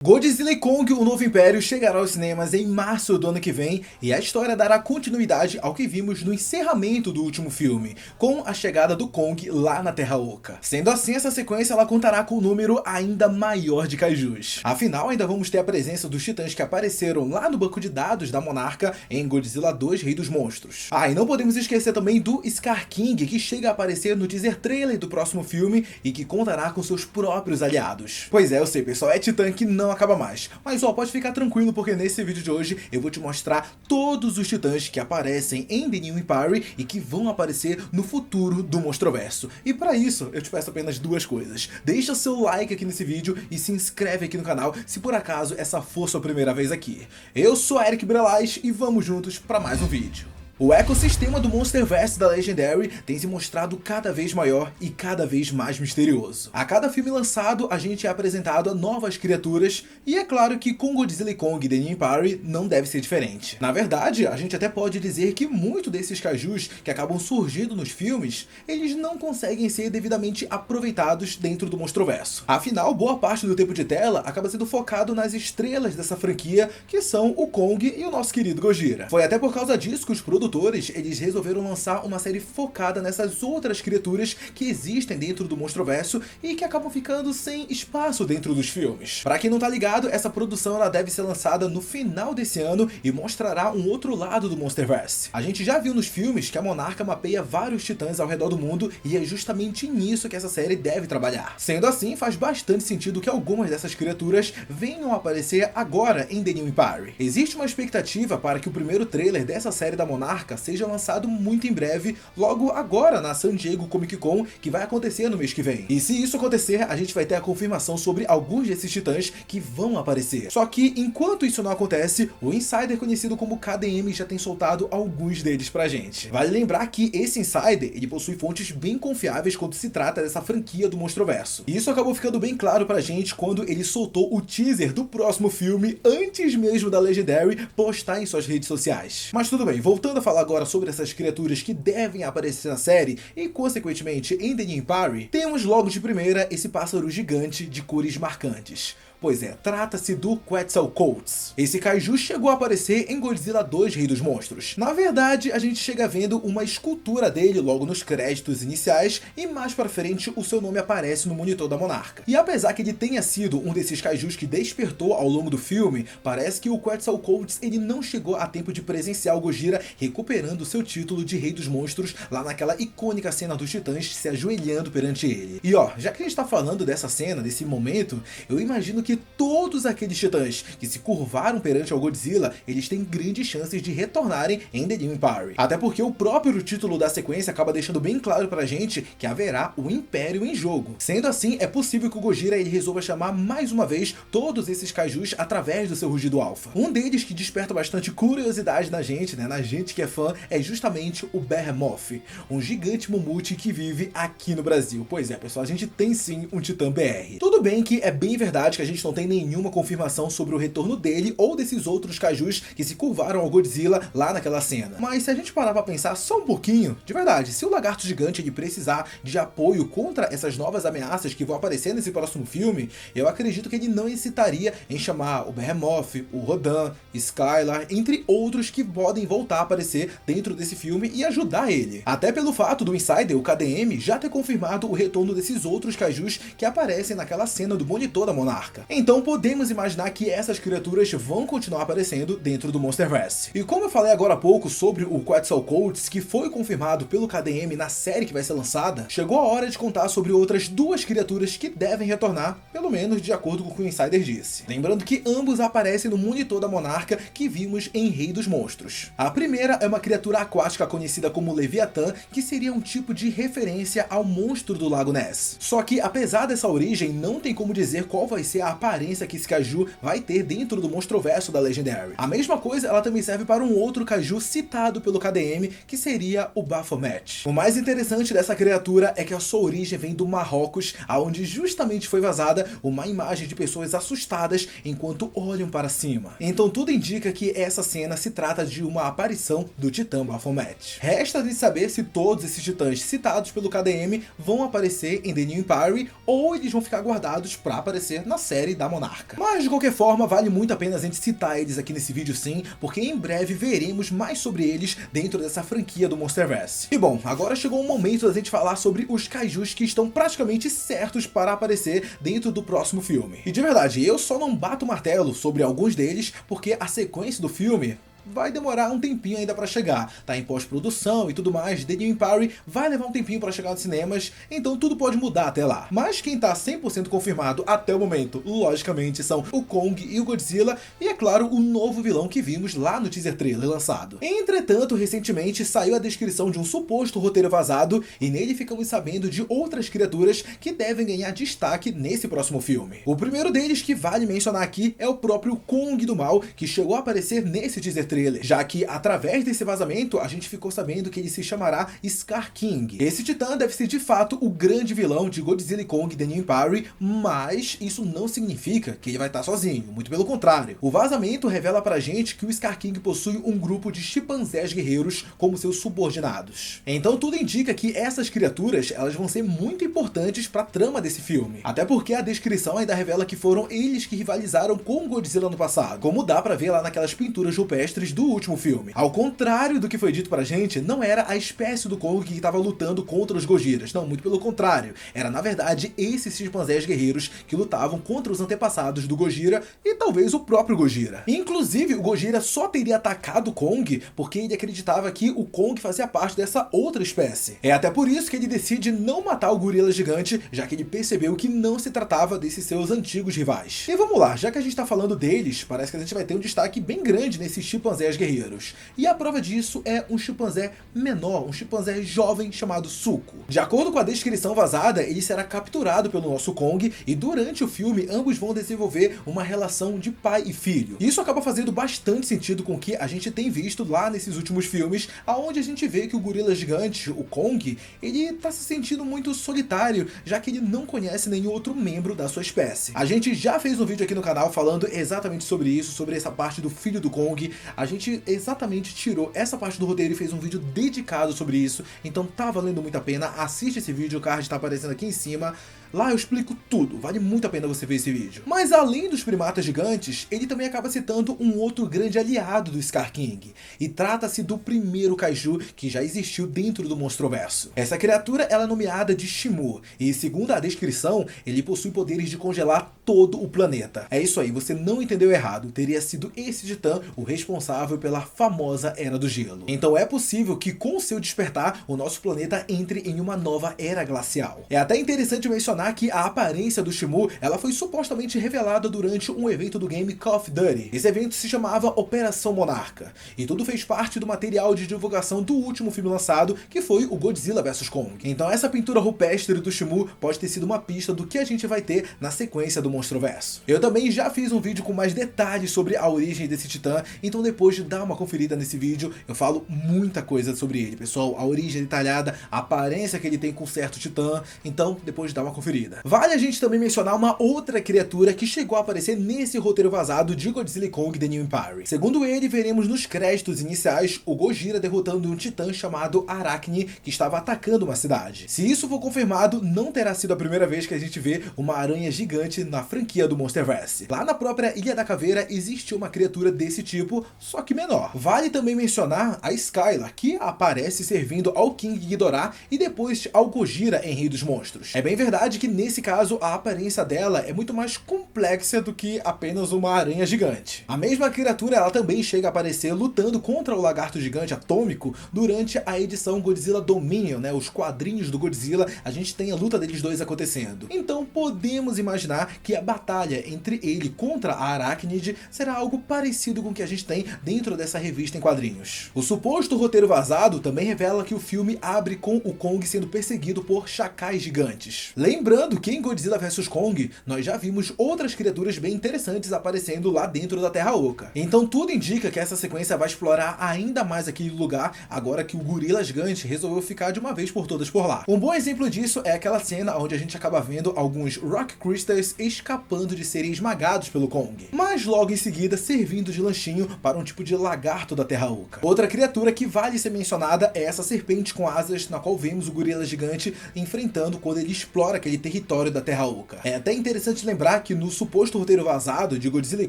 Godzilla e Kong, o Novo Império chegará aos cinemas em março do ano que vem e a história dará continuidade ao que vimos no encerramento do último filme, com a chegada do Kong lá na Terra Oca. Sendo assim, essa sequência ela contará com um número ainda maior de kaijus. Afinal, ainda vamos ter a presença dos titãs que apareceram lá no banco de dados da Monarca em Godzilla 2, Rei dos Monstros. E não podemos esquecer também do Scar King, que chega a aparecer no teaser trailer do próximo filme e que contará com seus próprios aliados. Pois é, eu sei pessoal, é titã que não acaba mais. Mas pode ficar tranquilo porque nesse vídeo de hoje eu vou te mostrar todos os titãs que aparecem em The New Empire e que vão aparecer no futuro do Monstroverso. E para isso eu te peço apenas duas coisas. Deixa seu like aqui nesse vídeo e se inscreve aqui no canal se por acaso essa for sua primeira vez aqui. Eu sou Eric Brelais e vamos juntos para mais um vídeo. O ecossistema do Monsterverse da Legendary tem se mostrado cada vez maior e cada vez mais misterioso. A cada filme lançado, a gente é apresentado a novas criaturas, e é claro que com Godzilla e Kong The New Empire não deve ser diferente. Na verdade, a gente até pode dizer que muito desses kaijus que acabam surgindo nos filmes, eles não conseguem ser devidamente aproveitados dentro do Monstroverso. Afinal, boa parte do tempo de tela acaba sendo focado nas estrelas dessa franquia, que são o Kong e o nosso querido Gojira. Foi até por causa disso que os produtores eles resolveram lançar uma série focada nessas outras criaturas que existem dentro do Monstroverso e que acabam ficando sem espaço dentro dos filmes. Pra quem não tá ligado, essa produção ela deve ser lançada no final desse ano e mostrará um outro lado do Monsterverse. A gente já viu nos filmes que a Monarca mapeia vários titãs ao redor do mundo e é justamente nisso que essa série deve trabalhar. Sendo assim, faz bastante sentido que algumas dessas criaturas venham a aparecer agora em The New Empire. Existe uma expectativa para que o primeiro trailer dessa série da Monarca seja lançado muito em breve, logo agora na San Diego Comic Con, que vai acontecer no mês que vem. E se isso acontecer, a gente vai ter a confirmação sobre alguns desses titãs que vão aparecer. Só que enquanto isso não acontece, o insider conhecido como KDM já tem soltado alguns deles pra gente. Vale lembrar que esse insider, ele possui fontes bem confiáveis quando se trata dessa franquia do Monstroverso. E isso acabou ficando bem claro pra gente quando ele soltou o teaser do próximo filme antes mesmo da Legendary postar em suas redes sociais. Mas tudo bem, voltando a falar agora sobre essas criaturas que devem aparecer na série e consequentemente em The New Empire, temos logo de primeira esse pássaro gigante de cores marcantes. Pois é, trata-se do Quetzalcoatl. Esse kaiju chegou a aparecer em Godzilla 2, Rei dos Monstros. Na verdade, a gente chega vendo uma escultura dele logo nos créditos iniciais e mais pra frente o seu nome aparece no monitor da Monarca. E apesar que ele tenha sido um desses kaijus que despertou ao longo do filme, parece que o Quetzalcoatl ele não chegou a tempo de presenciar o Gojira recuperando seu título de Rei dos Monstros lá naquela icônica cena dos titãs se ajoelhando perante ele. E já que a gente tá falando dessa cena, desse momento, eu imagino que todos aqueles titãs que se curvaram perante ao Godzilla, eles têm grandes chances de retornarem em The New Empire. Até porque o próprio título da sequência acaba deixando bem claro pra gente que haverá o Império em jogo. Sendo assim, é possível que o Gojira ele resolva chamar mais uma vez todos esses kaijus através do seu rugido alfa. Um deles que desperta bastante curiosidade na gente, na gente que é fã, é justamente o Behemoth, um gigante mamute que vive aqui no Brasil. Pois é, pessoal, a gente tem sim um titã BR. Tudo bem que é bem verdade que a gente não tem nenhuma confirmação sobre o retorno dele ou desses outros kaijus que se curvaram ao Godzilla lá naquela cena. Mas se a gente parar pra pensar só um pouquinho, de verdade, se o lagarto gigante ele precisar de apoio contra essas novas ameaças que vão aparecer nesse próximo filme, eu acredito que ele não hesitaria em chamar o Behemoth, o Rodan, Skylar, entre outros que podem voltar a aparecer dentro desse filme e ajudar ele. Até pelo fato do insider, o KDM, já ter confirmado o retorno desses outros kaijus que aparecem naquela cena do monitor da Monarca. Então podemos imaginar que essas criaturas vão continuar aparecendo dentro do Monsterverse. E como eu falei agora há pouco sobre o Quetzalcoatl, que foi confirmado pelo KDM na série que vai ser lançada, chegou a hora de contar sobre outras duas criaturas que devem retornar, pelo menos de acordo com o que o insider disse. Lembrando que ambos aparecem no monitor da Monarca que vimos em Rei dos Monstros. A primeira é uma criatura aquática conhecida como Leviatã, que seria um tipo de referência ao monstro do Lago Ness. Só que apesar dessa origem, não tem como dizer qual vai ser a aparência que esse kaiju vai ter dentro do Monstroverso da Legendary. A mesma coisa ela também serve para um outro kaiju citado pelo KDM, que seria o Baphomet. O mais interessante dessa criatura é que a sua origem vem do Marrocos, aonde justamente foi vazada uma imagem de pessoas assustadas enquanto olham para cima. Então tudo indica que essa cena se trata de uma aparição do titã Baphomet. Resta de saber se todos esses titãs citados pelo KDM vão aparecer em The New Empire ou eles vão ficar guardados para aparecer na série série da Monarca. Mas de qualquer forma, vale muito a pena a gente citar eles aqui nesse vídeo sim, porque em breve veremos mais sobre eles dentro dessa franquia do Monsterverse. E bom, agora chegou o momento da gente falar sobre os kaijus que estão praticamente certos para aparecer dentro do próximo filme. E de verdade, eu só não bato o martelo sobre alguns deles, porque a sequência do filme vai demorar um tempinho ainda pra chegar, tá em pós-produção e tudo mais. The New Empire vai levar um tempinho pra chegar nos cinemas, então tudo pode mudar até lá. Mas quem tá 100% confirmado até o momento, logicamente, são o Kong e o Godzilla, e é claro, o novo vilão que vimos lá no teaser trailer lançado. Entretanto, recentemente saiu a descrição de um suposto roteiro vazado, e nele ficamos sabendo de outras criaturas que devem ganhar destaque nesse próximo filme. O primeiro deles que vale mencionar aqui é o próprio Kong do Mal, que chegou a aparecer nesse teaser trailer, já que através desse vazamento a gente ficou sabendo que ele se chamará Scar King. Esse titã deve ser de fato o grande vilão de Godzilla e Kong The New Empire, mas isso não significa que ele vai estar sozinho, muito pelo contrário. O vazamento revela pra gente que o Scar King possui um grupo de chimpanzés guerreiros como seus subordinados. Então tudo indica que essas criaturas elas vão ser muito importantes pra trama desse filme, até porque a descrição ainda revela que foram eles que rivalizaram com Godzilla no passado, como dá pra ver lá naquelas pinturas rupestres do último filme. Ao contrário do que foi dito pra gente, não era a espécie do Kong que estava lutando contra os Gojiras, não, muito pelo contrário. Era na verdade esses chimpanzés guerreiros que lutavam contra os antepassados do Gojira e talvez o próprio Gojira. Inclusive, o Gojira só teria atacado o Kong porque ele acreditava que o Kong fazia parte dessa outra espécie. É até por isso que ele decide não matar o gorila gigante, já que ele percebeu que não se tratava desses seus antigos rivais. E vamos lá, já que a gente tá falando deles, parece que a gente vai ter um destaque bem grande nesses chimpanzés guerreiros. E a prova disso é um chimpanzé menor, um chimpanzé jovem chamado Suco. De acordo com a descrição vazada, ele será capturado pelo nosso Kong e durante o filme ambos vão desenvolver uma relação de pai e filho. Isso acaba fazendo bastante sentido com o que a gente tem visto lá nesses últimos filmes, aonde a gente vê que o gorila gigante, o Kong, ele tá se sentindo muito solitário, já que ele não conhece nenhum outro membro da sua espécie. A gente já fez um vídeo aqui no canal falando exatamente sobre isso, sobre essa parte do filho do Kong. A gente exatamente tirou essa parte do roteiro e fez um vídeo dedicado sobre isso, então tá valendo muito a pena. Assiste esse vídeo, o card tá aparecendo aqui em cima. Lá eu explico tudo, vale muito a pena você ver esse vídeo. Mas além dos primatas gigantes, ele também acaba citando um outro grande aliado do Scar King. E trata-se do primeiro kaiju que já existiu dentro do Monstroverso. Essa criatura ela é nomeada de Shimu, e segundo a descrição, ele possui poderes de congelar todo o planeta. É isso aí, você não entendeu errado, teria sido esse titã o responsável pela famosa Era do Gelo. Então é possível que com seu despertar, o nosso planeta entre em uma nova era glacial. É até interessante mencionar que a aparência do Shimu ela foi supostamente revelada durante um evento do game Call of Duty. Esse evento se chamava Operação Monarca, e tudo fez parte do material de divulgação do último filme lançado, que foi o Godzilla vs Kong. Então essa pintura rupestre do Shimu pode ter sido uma pista do que a gente vai ter na sequência do Monstroverso. Eu também já fiz um vídeo com mais detalhes sobre a origem desse titã, então depois de dar uma conferida nesse vídeo, eu falo muita coisa sobre ele, pessoal, a origem detalhada, a aparência que ele tem com certo titã, então depois de dar uma conferida. Vale a gente também mencionar uma outra criatura que chegou a aparecer nesse roteiro vazado de Godzilla e Kong The New Empire. Segundo ele, veremos nos créditos iniciais o Gojira derrotando um titã chamado Arachne que estava atacando uma cidade. Se isso for confirmado, não terá sido a primeira vez que a gente vê uma aranha gigante na franquia do Monsterverse. Lá na própria Ilha da Caveira existe uma criatura desse tipo, só que menor. Vale também mencionar a Skylar, que aparece servindo ao King Ghidorah e depois ao Gojira em Rei dos Monstros. É bem verdade que nesse caso a aparência dela é muito mais complexa do que apenas uma aranha gigante. A mesma criatura ela também chega a aparecer lutando contra o lagarto gigante atômico durante a edição Godzilla Dominion, né? Os quadrinhos do Godzilla, a gente tem a luta deles dois acontecendo. Então podemos imaginar que a batalha entre ele contra a Arachnid será algo parecido com o que a gente tem dentro dessa revista em quadrinhos. O suposto roteiro vazado também revela que o filme abre com o Kong sendo perseguido por chacais gigantes. Lembrando que em Godzilla vs Kong, nós já vimos outras criaturas bem interessantes aparecendo lá dentro da Terra Oca. Então tudo indica que essa sequência vai explorar ainda mais aquele lugar, agora que o gorila gigante resolveu ficar de uma vez por todas por lá. Um bom exemplo disso é aquela cena onde a gente acaba vendo alguns Rock Crystals escapando de serem esmagados pelo Kong, mas logo em seguida servindo de lanchinho para um tipo de lagarto da Terra Oca. Outra criatura que vale ser mencionada é essa serpente com asas na qual vemos o gorila gigante enfrentando quando ele explora aquele naquele território da Terra Oca. É até interessante lembrar que no suposto roteiro vazado de Godzilla e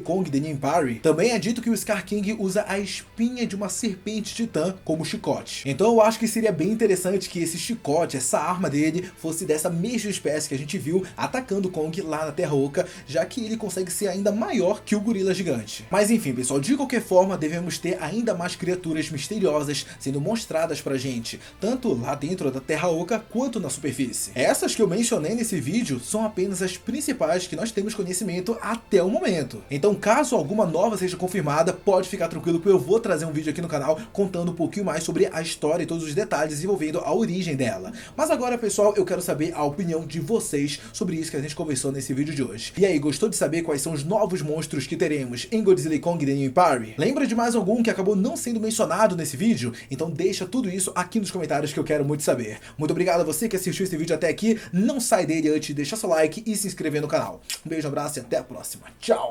Kong The New Empire, também é dito que o Scar King usa a espinha de uma serpente titã como chicote. Então eu acho que seria bem interessante que esse chicote, essa arma dele, fosse dessa mesma espécie que a gente viu atacando Kong lá na Terra Oca, já que ele consegue ser ainda maior que o gorila gigante. Mas enfim, pessoal, de qualquer forma, devemos ter ainda mais criaturas misteriosas sendo mostradas pra gente, tanto lá dentro da Terra Oca quanto na superfície. Essas que eu mencionei nesse vídeo são apenas as principais que nós temos conhecimento até o momento. Então, caso alguma nova seja confirmada, pode ficar tranquilo que eu vou trazer um vídeo aqui no canal contando um pouquinho mais sobre a história e todos os detalhes envolvendo a origem dela. Mas agora, pessoal, eu quero saber a opinião de vocês sobre isso que a gente conversou nesse vídeo de hoje. E aí, gostou de saber quais são os novos monstros que teremos em Godzilla e Kong The New Empire? Lembra de mais algum que acabou não sendo mencionado nesse vídeo? Então deixa tudo isso aqui nos comentários que eu quero muito saber. Muito obrigado a você que assistiu esse vídeo até aqui. Não sai dele antes de deixar seu like e se inscrever no canal. Um beijo, um abraço e até a próxima. Tchau!